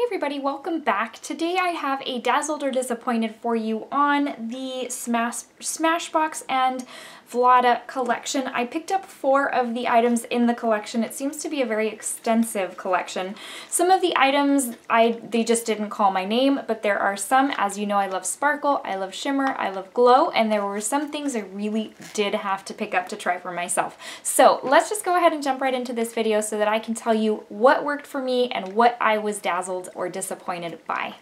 everybody, welcome back. Today I have a Dazzled or Disappointed for you on the Smashbox and Vlada collection. I picked up 4 of the items in the collection. It seems to be a very extensive collection. Some of the items, they just didn't call my name, but there are some. As you know, I love sparkle, I love shimmer, I love glow, and there were some things I really did have to pick up to try for myself. So let's just go ahead and jump right into this video so that I can tell you what worked for me and what I was dazzled or disappointed by.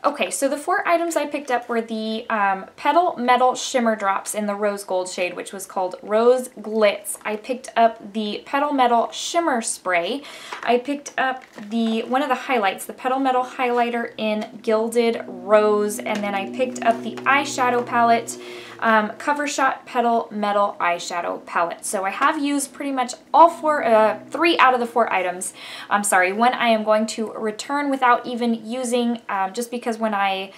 Okay, so the 4 items I picked up were the Petal Metal Shimmer Drops in the Rose Gold shade, which was called Rose Glitz. I picked up the Petal Metal Shimmer Spray. I picked up one of the highlights, the Petal Metal Highlighter in Gilded Rose, and then I picked up the Eyeshadow Palette, Cover Shot Petal Metal Eyeshadow Palette. So I have used pretty much all 3 out of the 4 items. I'm sorry, one I am going to return without even using, just because when I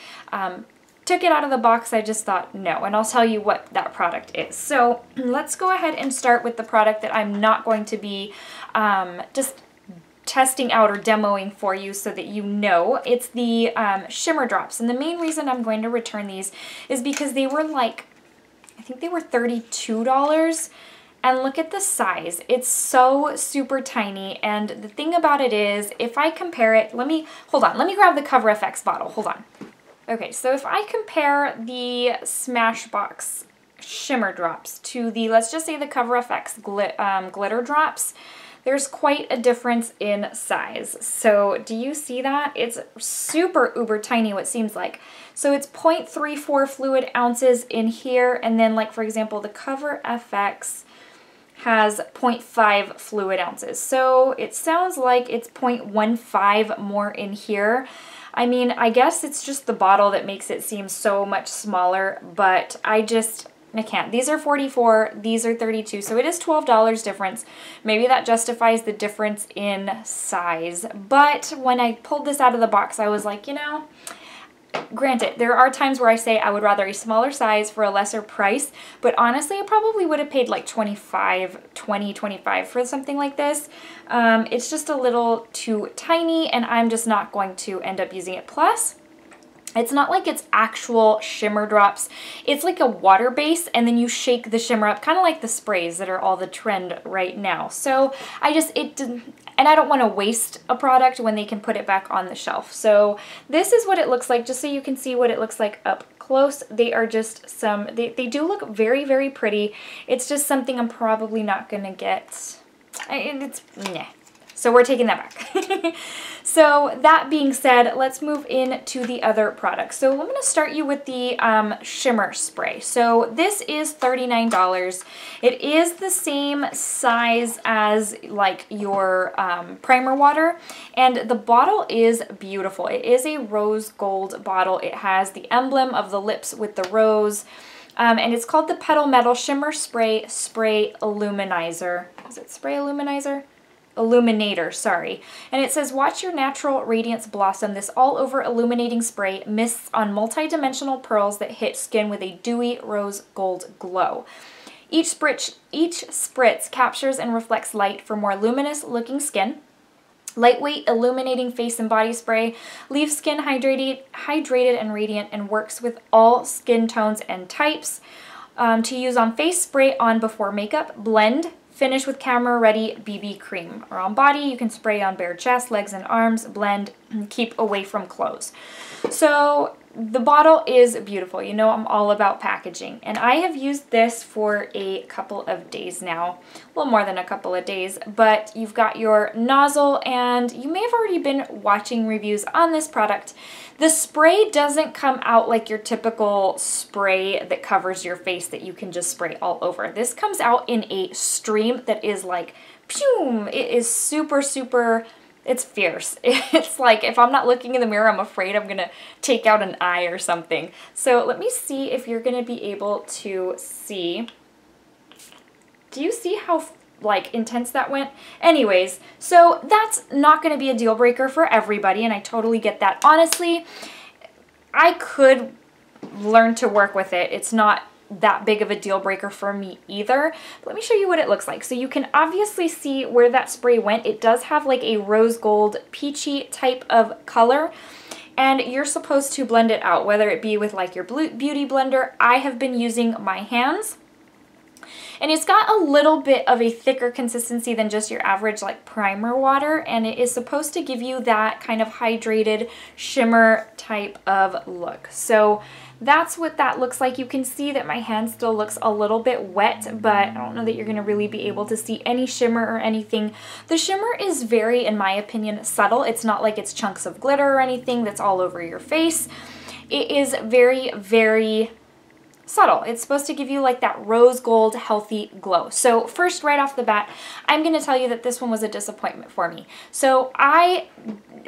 took it out of the box, I just thought no, and I'll tell you what that product is. So let's go ahead and start with the product that I'm not going to be just testing out or demoing for you so that you know. It's the Shimmer Drops, and the main reason I'm going to return these is because they were like, I think they were $32. And look at the size. It's so super tiny, and the thing about it is, if I compare it, let me grab the Cover FX bottle, hold on. Okay, so if I compare the Smashbox Shimmer Drops to the, let's just say the Cover FX Glitter Drops, there's quite a difference in size. So do you see that? It's super uber tiny, what it seems like. So it's 0.34 fluid ounces in here, and then like for example, the Cover FX has 0.5 fluid ounces. So it sounds like it's 0.15 more in here. I mean, I guess it's just the bottle that makes it seem so much smaller, but I can't. These are 44, these are 32, so it is $12 difference. Maybe that justifies the difference in size. But when I pulled this out of the box, I was like, you know, granted, there are times where I say I would rather a smaller size for a lesser price, but honestly, I probably would have paid like $25 for something like this. It's just a little too tiny, and I'm just not going to end up using it. Plus, it's not like it's actual shimmer drops. It's like a water base, and then you shake the shimmer up, kind of like the sprays that are all the trend right now. So and I don't want to waste a product when they can put it back on the shelf. So this is what it looks like, just so you can see what it looks like up close. They are just they do look very, very pretty. It's just something I'm probably not going to get. So we're taking that back. So that being said, let's move into the other products. So I'm going to start you with the Shimmer Spray. So this is $39. It is the same size as like your primer water, and the bottle is beautiful. It is a rose gold bottle. It has the emblem of the lips with the rose. And it's called the Petal Metal Shimmer Spray Luminizer. Is it Spray Luminizer? Illuminator, sorry. And it says, watch your natural radiance blossom. This all-over illuminating spray mists on multi-dimensional pearls that hit skin with a dewy rose gold glow. Each spritz captures and reflects light for more luminous looking skin. Lightweight, illuminating face and body spray leaves skin hydrated and radiant, and works with all skin tones and types. To use on face, spray on before makeup, blend, finish with camera-ready BB cream. Or on body, you can spray on bare chest, legs, and arms, blend, and keep away from clothes. So the bottle is beautiful. You know I'm all about packaging. And I have used this for a couple of days now. A little more than a couple of days. But you've got your nozzle, and you may have already been watching reviews on this product. The spray doesn't come out like your typical spray that covers your face that you can just spray all over. This comes out in a stream that is like, pew! It is super, super, it's fierce. It's like, if I'm not looking in the mirror, I'm afraid I'm gonna take out an eye or something. So let me see if you're gonna be able to see. Do you see how like intense that went? Anyways, so that's not going to be a deal breaker for everybody, and I totally get that. Honestly, I could learn to work with it. It's not that big of a deal breaker for me either. But let me show you what it looks like. So you can obviously see where that spray went. It does have like a rose gold peachy type of color. And you're supposed to blend it out, whether it be with like your beauty blender. I have been using my hands. And it's got a little bit of a thicker consistency than just your average like primer water, and it is supposed to give you that kind of hydrated shimmer type of look. So that's what that looks like. You can see that my hand still looks a little bit wet, but I don't know that you're going to really be able to see any shimmer or anything. The shimmer is very, in my opinion, subtle. It's not like it's chunks of glitter or anything that's all over your face. It is very, very subtle. It's supposed to give you like that rose gold healthy glow. So first, right off the bat, I'm going to tell you that this one was a disappointment for me. So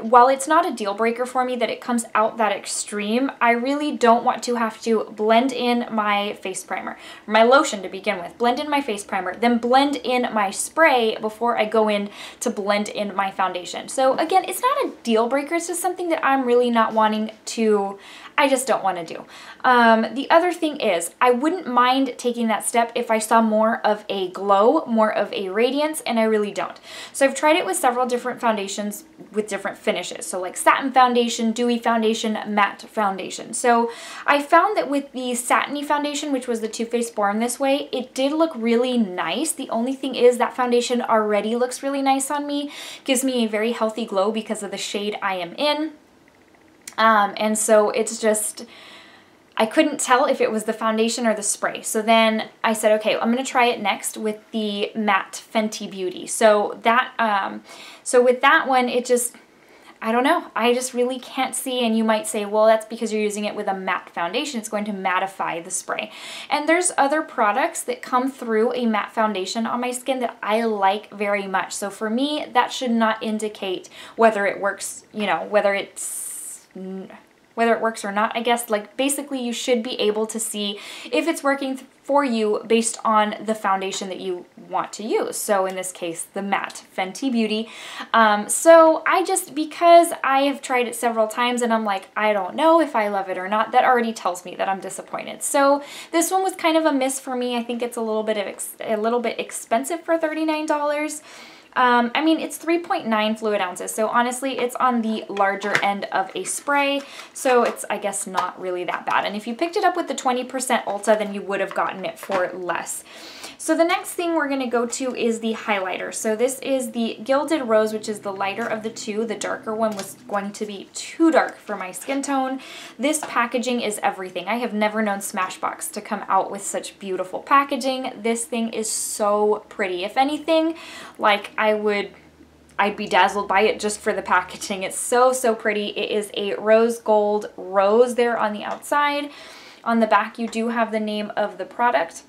while it's not a deal breaker for me that it comes out that extreme, I really don't want to have to blend in my face primer, my lotion to begin with, blend in my face primer, then blend in my spray before I go in to blend in my foundation. So again, it's not a deal breaker. It's just something that I'm really not wanting to, I just don't want to do. The other thing is, I wouldn't mind taking that step if I saw more of a glow, more of a radiance, and I really don't. So I've tried it with several different foundations with different finishes. So like satin foundation, dewy foundation, matte foundation. So I found that with the satiny foundation, which was the Too Faced Born This Way, it did look really nice. The only thing is that foundation already looks really nice on me, gives me a very healthy glow because of the shade I am in. And so it's just, I couldn't tell if it was the foundation or the spray. So then I said, okay, I'm going to try it next with the matte Fenty Beauty. So that, so with that one, it just, I don't know. I just really can't see, and you might say, well, that's because you're using it with a matte foundation. It's going to mattify the spray. And there's other products that come through a matte foundation on my skin that I like very much. So for me, that should not indicate whether it works, you know, whether it works or not, I guess. Like basically you should be able to see if it's working for you based on the foundation that you want to use. So in this case, the matte Fenty Beauty. So I just, because I have tried it several times and I'm like, I don't know if I love it or not, that already tells me that I'm disappointed. So this one was kind of a miss for me. I think it's a little bit expensive for $39. I mean, it's 3.9 fluid ounces, so honestly, it's on the larger end of a spray, so it's, I guess, not really that bad. And if you picked it up with the 20% Ulta, then you would have gotten it for less. So the next thing we're going to go to is the highlighter. So this is the Gilded Rose, which is the lighter of the two. The darker one was going to be too dark for my skin tone. This packaging is everything. I have never known Smashbox to come out with such beautiful packaging. This thing is so pretty. If anything, like I'd be dazzled by it just for the packaging. It's so, so pretty. It is a rose gold rose there on the outside. On the back, you do have the name of the product.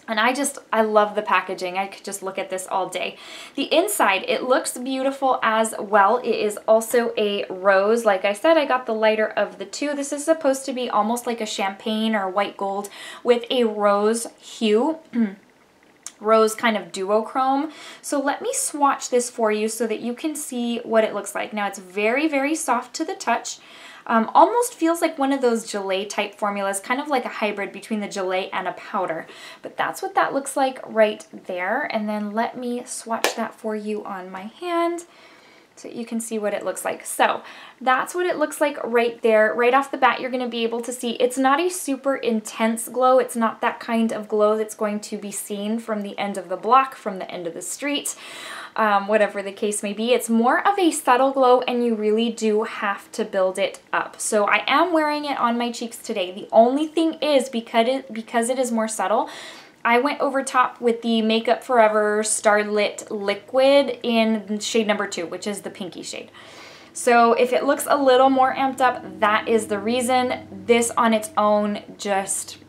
And I love the packaging. I could just look at this all day. The inside, it looks beautiful as well. It is also a rose. Like I said, I got the lighter of the two. This is supposed to be almost like a champagne or white gold with a rose hue. Rose kind of duochrome. So let me swatch this for you so that you can see what it looks like. Now it's very, very soft to the touch. Almost feels like one of those gelée type formulas, kind of like a hybrid between the gelée and a powder. But that's what that looks like right there. And then let me swatch that for you on my hand so you can see what it looks like. So that's what it looks like right there. Right off the bat, you're going to be able to see it's not a super intense glow. It's not that kind of glow that's going to be seen from the end of the block, from the end of the street. Whatever the case may be. It's more of a subtle glow, and you really do have to build it up. So I am wearing it on my cheeks today. The only thing is, because it is more subtle, I went over top with the Makeup Forever Starlit Liquid in shade number 2, which is the pinky shade. So if it looks a little more amped up, that is the reason. This on its own just,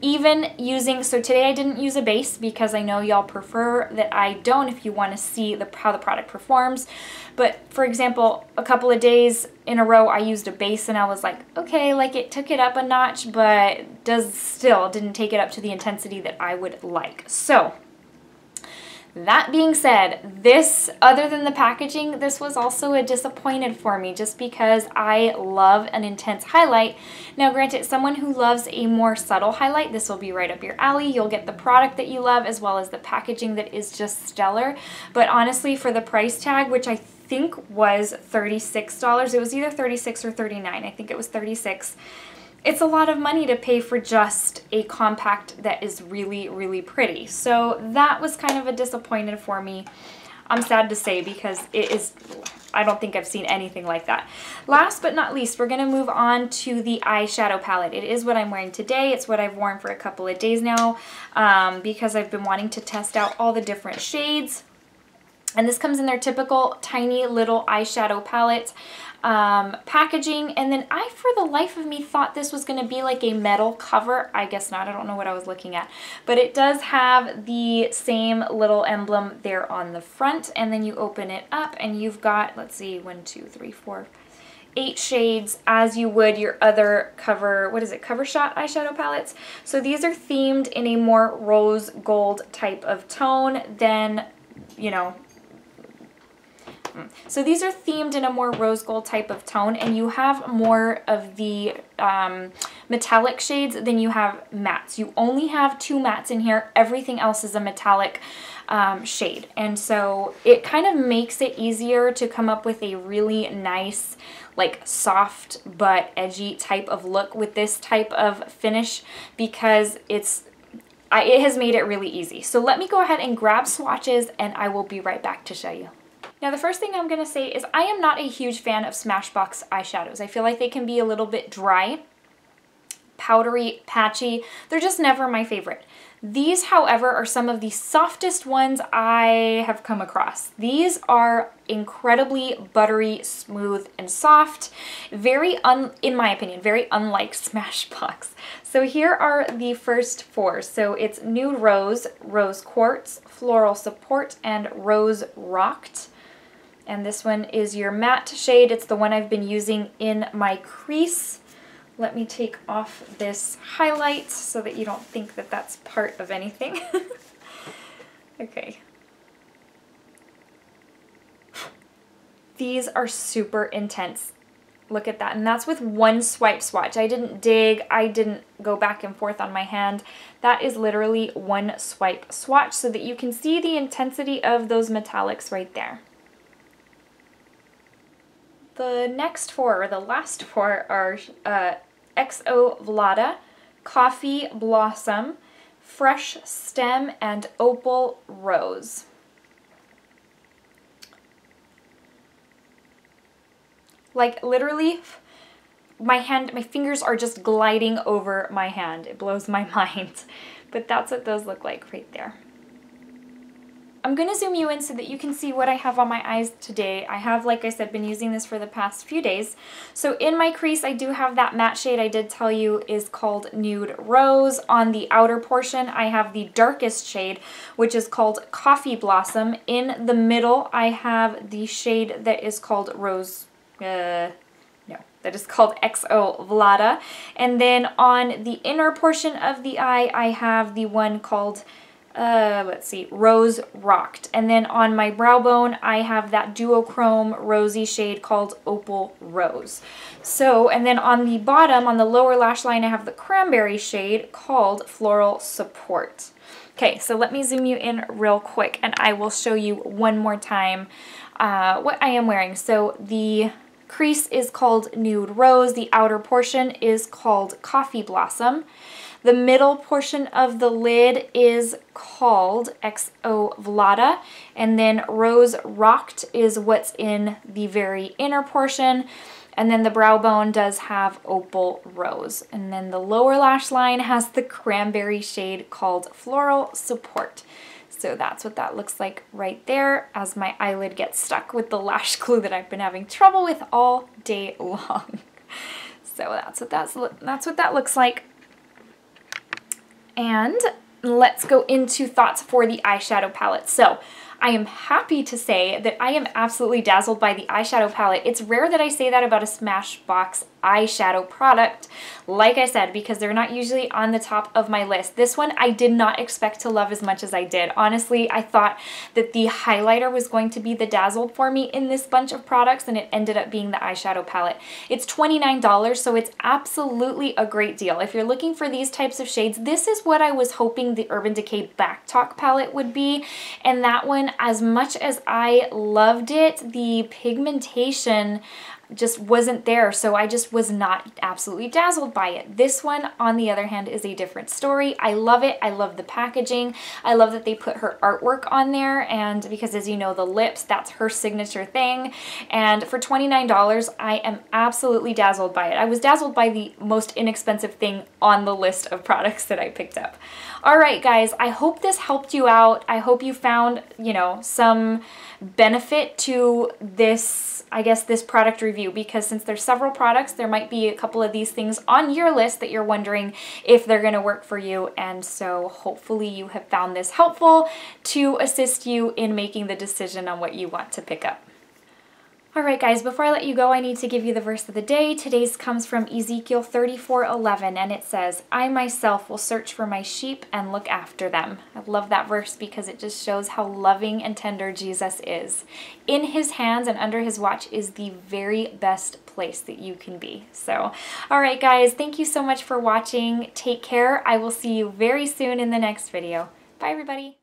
even using, so today I didn't use a base because I know y'all prefer that I don't if you want to see how the product performs. But for example, a couple of days in a row I used a base and I was like, okay, like it took it up a notch, but still didn't take it up to the intensity that I would like. So That being said, this, other than the packaging, this was also a disappointed for me just because I love an intense highlight. Now granted, someone who loves a more subtle highlight, this will be right up your alley. You'll get the product that you love as well as the packaging that is just stellar. But honestly, for the price tag, which I think was $36, it was either $36 or $39, I think it was $36. It's a lot of money to pay for just a compact that is really, really pretty. So that was kind of a disappointment for me. I'm sad to say because it is, I don't think I've seen anything like that. Last but not least, we're going to move on to the eyeshadow palette. It is what I'm wearing today. It's what I've worn for a couple of days now because I've been wanting to test out all the different shades. And this comes in their typical tiny little eyeshadow palette packaging. And then I, for the life of me, thought this was going to be like a metal cover. I guess not. I don't know what I was looking at. But it does have the same little emblem there on the front. And then you open it up and you've got, let's see, 1, 2, 3, 4, 8 shades as you would your other cover, what is it, cover shot eyeshadow palettes. So these are themed in a more rose gold type of tone than, you know, so these are themed in a more rose gold type of tone, and you have more of the metallic shades than you have mattes. You only have 2 mattes in here. Everything else is a metallic shade. And so it kind of makes it easier to come up with a really nice, like soft but edgy type of look with this type of finish because it has made it really easy. So let me go ahead and grab swatches and I will be right back to show you. Now the first thing I'm going to say is I am not a huge fan of Smashbox eyeshadows. I feel like they can be a little bit dry, powdery, patchy. They're just never my favorite. These, however, are some of the softest ones I have come across. These are incredibly buttery, smooth, and soft. In my opinion, very unlike Smashbox. So here are the first 4. So it's Nude Rose, Rose Quartz, Floral Support, and Rose Rocked. And this one is your matte shade. It's the one I've been using in my crease. Let me take off this highlight so that you don't think that that's part of anything. Okay. These are super intense. Look at that. And that's with one swipe swatch. I didn't dig. I didn't go back and forth on my hand. That is literally one swipe swatch so that you can see the intensity of those metallics right there. The next 4, or the last 4, are XO Vlada, Coffee Blossom, Fresh Stem, and Opal Rose. Like literally, my fingers are just gliding over my hand. It blows my mind. But that's what those look like right there. I'm going to zoom you in so that you can see what I have on my eyes today. I have, like I said, been using this for the past few days. So in my crease, I do have that matte shade I did tell you is called Nude Rose. On the outer portion, I have the darkest shade, which is called Coffee Blossom. In the middle, I have the shade that is called Rose... that is called XO Vlada. And then on the inner portion of the eye, I have the one called... let's see, Rose Rocked. And then on my brow bone, I have that duochrome rosy shade called Opal Rose. So, and then on the bottom, on the lower lash line, I have the cranberry shade called Floral Support. Okay, so let me zoom you in real quick and I will show you one more time what I am wearing. So the crease is called Nude Rose. The outer portion is called Coffee Blossom. The middle portion of the lid is called XO Vlada, and then Rose Rocked is what's in the very inner portion, and then the brow bone does have Opal Rose. And then the lower lash line has the cranberry shade called Floral Support. So that's what that looks like right there as my eyelid gets stuck with the lash glue that I've been having trouble with all day long. So that's what that looks like. And let's go into thoughts for the eyeshadow palette. So I am happy to say that I am absolutely dazzled by the eyeshadow palette. It's rare that I say that about a Smashbox eyeshadow product, like I said, because they're not usually on the top of my list. This one I did not expect to love as much as I did. Honestly, I thought that the highlighter was going to be the Dazzled for me in this bunch of products, and it ended up being the eyeshadow palette. It's $29, so it's absolutely a great deal. If you're looking for these types of shades, this is what I was hoping the Urban Decay Back Talk palette would be, and that one, as much as I loved it, the pigmentation just wasn't there, so I just was not absolutely dazzled by it. This one, on the other hand, is a different story. I love it. I love the packaging. I love that they put her artwork on there, and because, as you know, the lips, that's her signature thing. And for $29, I am absolutely dazzled by it. I was dazzled by the most inexpensive thing on the list of products that I picked up. All right, guys, I hope this helped you out. I hope you found, you know, some benefit to this, I guess, this product review, because since there's several products, there might be a couple of these things on your list that you're wondering if they're going to work for you. And so hopefully you have found this helpful to assist you in making the decision on what you want to pick up. Alright guys, before I let you go, I need to give you the verse of the day. Today's comes from Ezekiel 34:11, and it says, "I myself will search for my sheep and look after them." I love that verse because it just shows how loving and tender Jesus is. In his hands and under his watch is the very best place that you can be. So, alright guys, thank you so much for watching. Take care. I will see you very soon in the next video. Bye everybody.